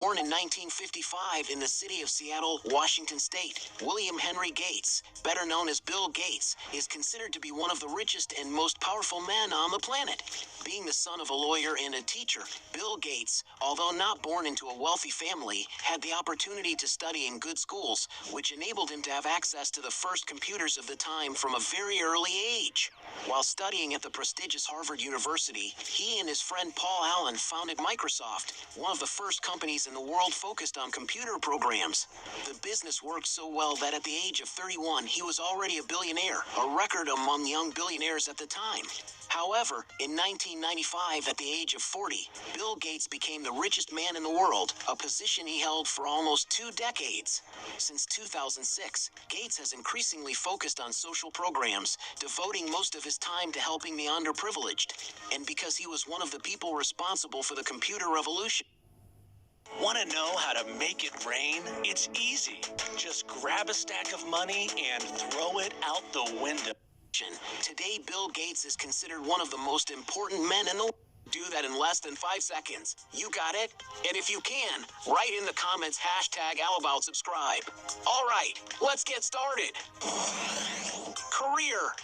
Born in 1955 in the city of Seattle, Washington State, William Henry Gates, better known as Bill Gates, is considered to be one of the richest and most powerful men on the planet. Being the son of a lawyer and a teacher, Bill Gates, although not born into a wealthy family, had the opportunity to study in good schools, which enabled him to have access to the first computers of the time from a very early age. While studying at the prestigious Harvard University, he and his friend Paul Allen founded Microsoft, one of the first companies in the world focused on computer programs. The business worked so well that at the age of 31, he was already a billionaire, a record among young billionaires at the time. However, in 1995, at the age of 40, Bill Gates became the richest man in the world, a position he held for almost 2 decades. Since 2006, Gates has increasingly focused on social programs, devoting most of his time to helping the underprivileged. And because he was one of the people responsible for the computer revolution. Want to know how to make it rain? It's easy. Just grab a stack of money and throw it out the window. Today, Bill Gates is considered one of the most important men in the world. Do that in less than 5 seconds. You got it? And if you can, write in the comments #AllAboutSubscribe. All right, let's get started. Career.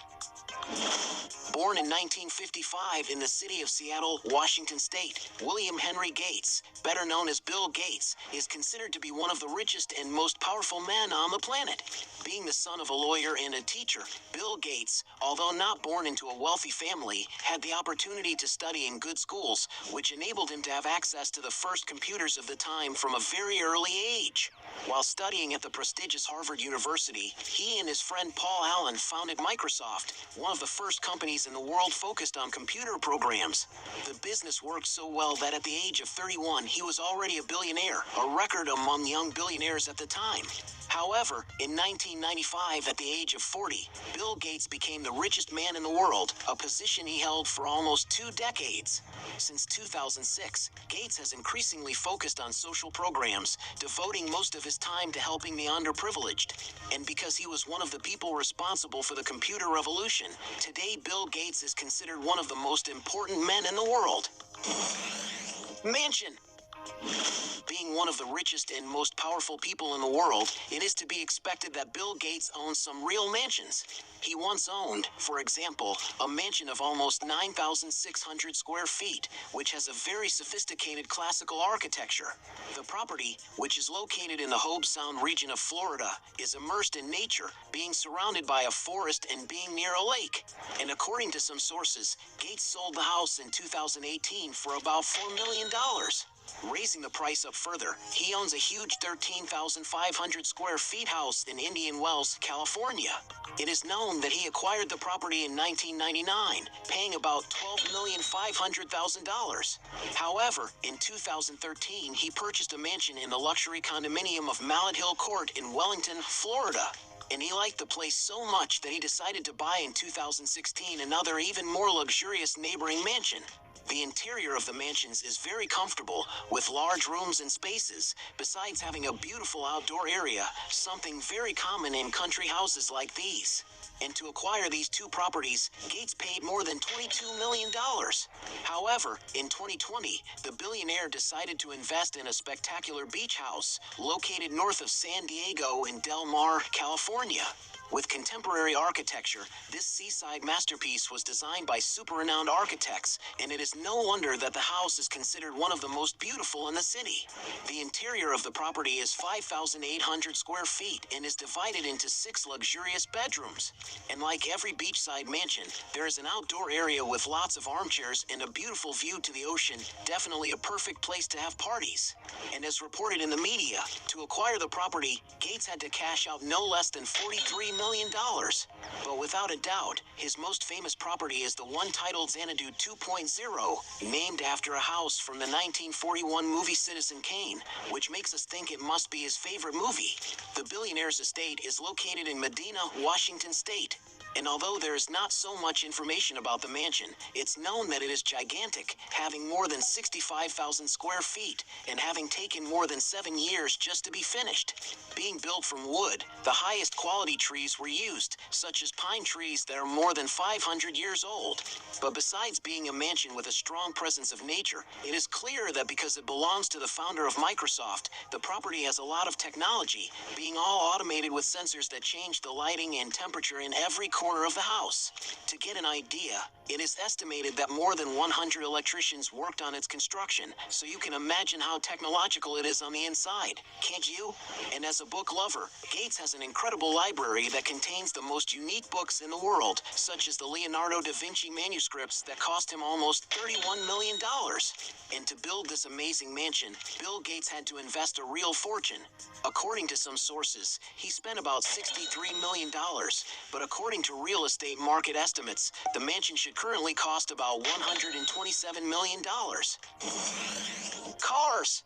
Born in 1955 in the city of Seattle, Washington State, William Henry Gates, better known as Bill Gates, is considered to be one of the richest and most powerful men on the planet. Being the son of a lawyer and a teacher, Bill Gates, although not born into a wealthy family, had the opportunity to study in good schools, which enabled him to have access to the first computers of the time from a very early age. While studying at the prestigious Harvard University, he and his friend Paul Allen founded Microsoft, one of the first companies in the world focused on computer programs. The business worked so well that at the age of 31, he was already a billionaire, a record among young billionaires at the time. However, in 1995, at the age of 40, Bill Gates became the richest man in the world, a position he held for almost 2 decades. Since 2006, Gates has increasingly focused on social programs, devoting most of his time to helping the underprivileged. And because he was one of the people responsible for the computer revolution, today Bill Gates is considered one of the most important men in the world. Mansion. Being one of the richest and most powerful people in the world, it is to be expected that Bill Gates owns some real mansions. He once owned, for example, a mansion of almost 9,600 square feet, which has a very sophisticated classical architecture. The property, which is located in the Hobe Sound region of Florida, is immersed in nature, being surrounded by a forest and being near a lake. And according to some sources, Gates sold the house in 2018 for about $4 million. Raising the price up further, he owns a huge 13,500 square feet house in Indian Wells, California. It is known that he acquired the property in 1999, paying about $12,500,000. However, in 2013, he purchased a mansion in the luxury condominium of Mallet Hill Court in Wellington, Florida. And he liked the place so much that he decided to buy in 2016 another even more luxurious neighboring mansion. The interior of the mansions is very comfortable, with large rooms and spaces, besides having a beautiful outdoor area, something very common in country houses like these. And to acquire these 2 properties, Gates paid more than $22 million. However, in 2020, the billionaire decided to invest in a spectacular beach house located north of San Diego in Del Mar, California. With contemporary architecture, this seaside masterpiece was designed by super-renowned architects, and it is no wonder that the house is considered one of the most beautiful in the city. The interior of the property is 5,800 square feet and is divided into 6 luxurious bedrooms. And like every beachside mansion, there is an outdoor area with lots of armchairs and a beautiful view to the ocean, definitely a perfect place to have parties. And as reported in the media, to acquire the property, Gates had to cash out no less than $43 million. But without a doubt, his most famous property is the one titled Xanadu 2.0, named after a house from the 1941 movie Citizen Kane, which makes us think it must be his favorite movie. The billionaire's estate is located in Medina, Washington State. And although there is not so much information about the mansion, it's known that it is gigantic, having more than 65,000 square feet, and having taken more than 7 years just to be finished. Being built from wood, the highest quality trees were used, such as pine trees that are more than 500 years old. But besides being a mansion with a strong presence of nature, it is clear that because it belongs to the founder of Microsoft, the property has a lot of technology, being all automated with sensors that change the lighting and temperature in every corner of the house. To get an idea, it is estimated that more than 100 electricians worked on its construction, so you can imagine how technological it is on the inside, can't you? And as a book lover, Gates has an incredible library that contains the most unique books in the world, such as the Leonardo da Vinci manuscripts that cost him almost $31 million. And to build this amazing mansion, Bill Gates had to invest a real fortune. According to some sources, he spent about $63 million, but according to real estate market estimates, the mansion should currently cost about $127 million. Cars!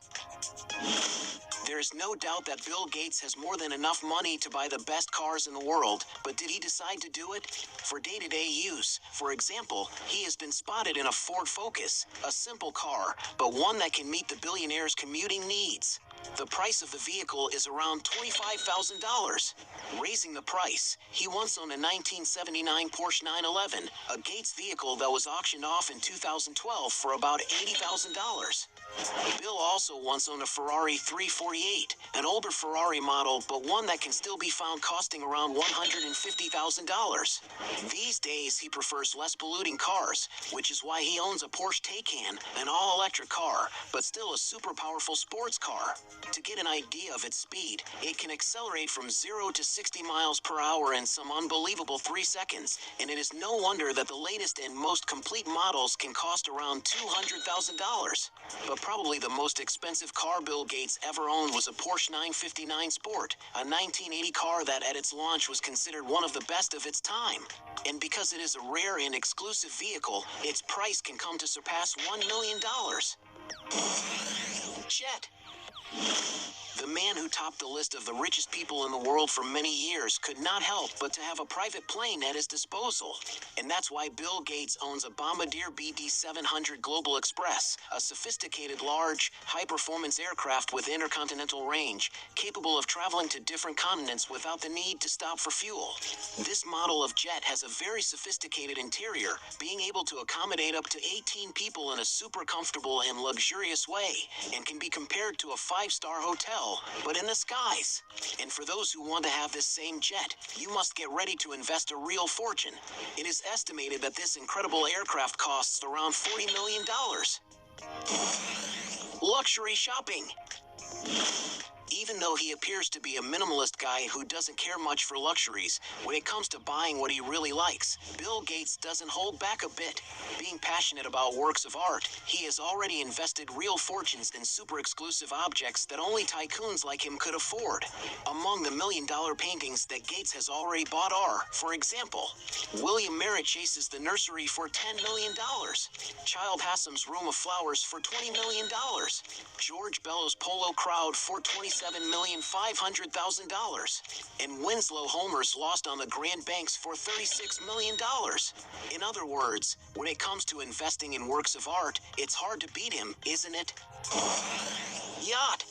There is no doubt that Bill Gates has more than enough money to buy the best cars in the world, but did he decide to do it? For day-to-day use, for example, he has been spotted in a Ford Focus, a simple car, but one that can meet the billionaire's commuting needs. The price of the vehicle is around $25,000. Raising the price, he once owned a 1979 Porsche 911, a Gates vehicle that was auctioned off in 2012 for about $80,000. Bill also once owned a Ferrari 348, an older Ferrari model, but one that can still be found costing around $150,000. These days, he prefers less polluting cars, which is why he owns a Porsche Taycan, an all-electric car, but still a super powerful sports car. To get an idea of its speed, it can accelerate from 0 to 60 miles per hour in some unbelievable 3 seconds, and it is no wonder that the latest and most complete models can cost around $200,000. But probably the most expensive car Bill Gates ever owned was a Porsche 959 Sport, a 1980 car that at its launch was considered one of the best of its time. And because it is a rare and exclusive vehicle, its price can come to surpass $1 million. Jet. The man who topped the list of the richest people in the world for many years could not help but to have a private plane at his disposal. And that's why Bill Gates owns a Bombardier BD-700 Global Express, a sophisticated, large, high-performance aircraft with intercontinental range, capable of traveling to different continents without the need to stop for fuel. This model of jet has a very sophisticated interior, being able to accommodate up to 18 people in a super comfortable and luxurious way, and can be compared to a 5-star hotel, but in the skies. And for those who want to have this same jet, you must get ready to invest a real fortune. It is estimated that this incredible aircraft costs around $40 million. Luxury shopping. Even though he appears to be a minimalist guy who doesn't care much for luxuries, when it comes to buying what he really likes, Bill Gates doesn't hold back a bit. Being passionate about works of art, he has already invested real fortunes in super exclusive objects that only tycoons like him could afford. Among the million-dollar paintings that Gates has already bought are, for example, William Merritt Chase's The Nursery for $10 million, Child Hassam's Room of Flowers for $20 million, George Bellows' Polo Crowd for $27,500,000, and Winslow Homer's Lost on the Grand Banks for $36 million. In other words, when it comes to investing in works of art, it's hard to beat him, isn't it? Yacht.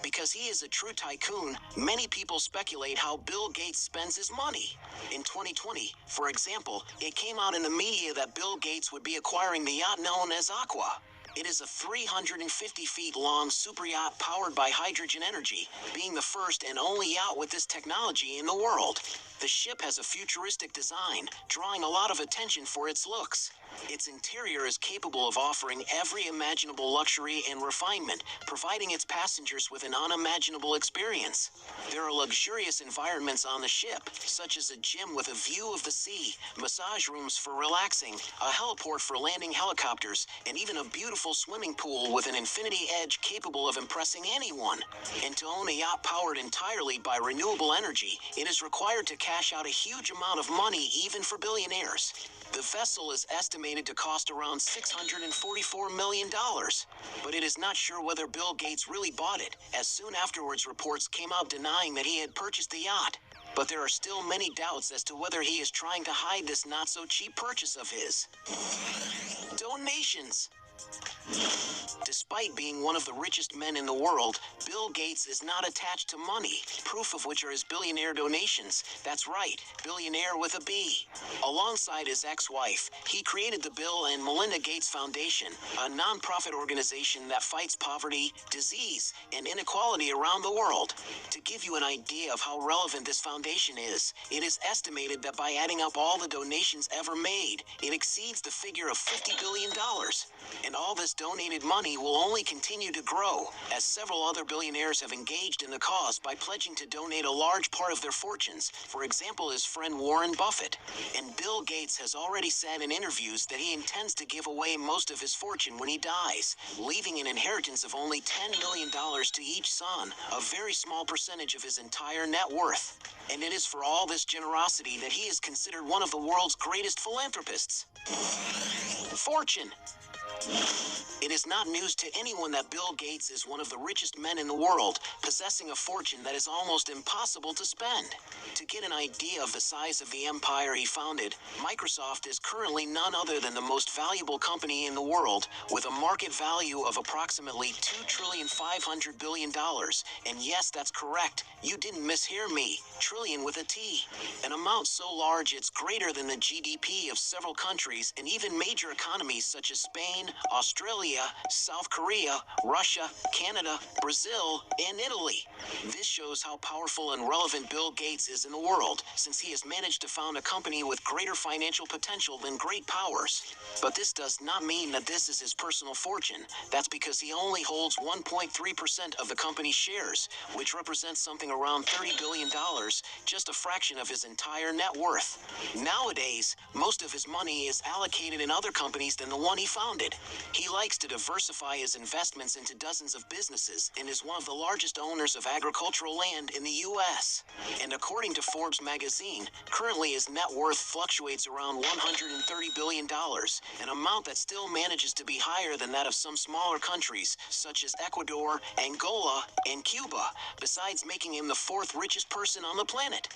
Because he is a true tycoon, many people speculate how Bill Gates spends his money. In 2020, for example, it came out in the media that Bill Gates would be acquiring the yacht known as Aqua. It is a 350 feet long super yacht powered by hydrogen energy, being the first and only yacht with this technology in the world. The ship has a futuristic design, drawing a lot of attention for its looks. Its interior is capable of offering every imaginable luxury and refinement, providing its passengers with an unimaginable experience. There are luxurious environments on the ship, such as a gym with a view of the sea, massage rooms for relaxing, a heliport for landing helicopters, and even a beautiful swimming pool with an infinity edge capable of impressing anyone. And to own a yacht powered entirely by renewable energy, it is required to cash out a huge amount of money even for billionaires. The vessel is estimated to cost around $644 million, but it is not sure whether Bill Gates really bought it, as soon afterwards reports came out denying that he had purchased the yacht. But there are still many doubts as to whether he is trying to hide this not-so-cheap purchase of his. Donations. Despite being one of the richest men in the world, Bill Gates is not attached to money, proof of which are his billionaire donations. That's right, billionaire with a B. Alongside his ex-wife, he created the Bill and Melinda Gates Foundation, a non-profit organization that fights poverty, disease, and inequality around the world. To give you an idea of how relevant this foundation is, it is estimated that by adding up all the donations ever made, it exceeds the figure of $50 billion. And all this donated money will only continue to grow, as several other billionaires have engaged in the cause by pledging to donate a large part of their fortunes. For example, his friend Warren Buffett. And Bill Gates has already said in interviews that he intends to give away most of his fortune when he dies, leaving an inheritance of only $10 million to each son, a very small percentage of his entire net worth. And it is for all this generosity that he is considered one of the world's greatest philanthropists. Fortune. It is not news to anyone that Bill Gates is one of the richest men in the world, possessing a fortune that is almost impossible to spend. To get an idea of the size of the empire he founded, Microsoft is currently none other than the most valuable company in the world, with a market value of approximately $2.5 trillion. And yes, that's correct. You didn't mishear me. Trillion with a T. An amount so large it's greater than the GDP of several countries and even major economies such as Spain, Australia, South Korea, Russia, Canada, Brazil, and Italy. This shows how powerful and relevant Bill Gates is in the world, since he has managed to found a company with greater financial potential than great powers. But this does not mean that this is his personal fortune. That's because he only holds 1.3% of the company's shares, which represents something around $30 billion, just a fraction of his entire net worth. Nowadays, most of his money is allocated in other companies than the one he founded. He likes to diversify his investments into dozens of businesses and is one of the largest owners of agricultural land in the U.S. And according to Forbes magazine, currently his net worth fluctuates around $130 billion, an amount that still manages to be higher than that of some smaller countries, such as Ecuador, Angola, and Cuba, besides making him the fourth richest person on the planet.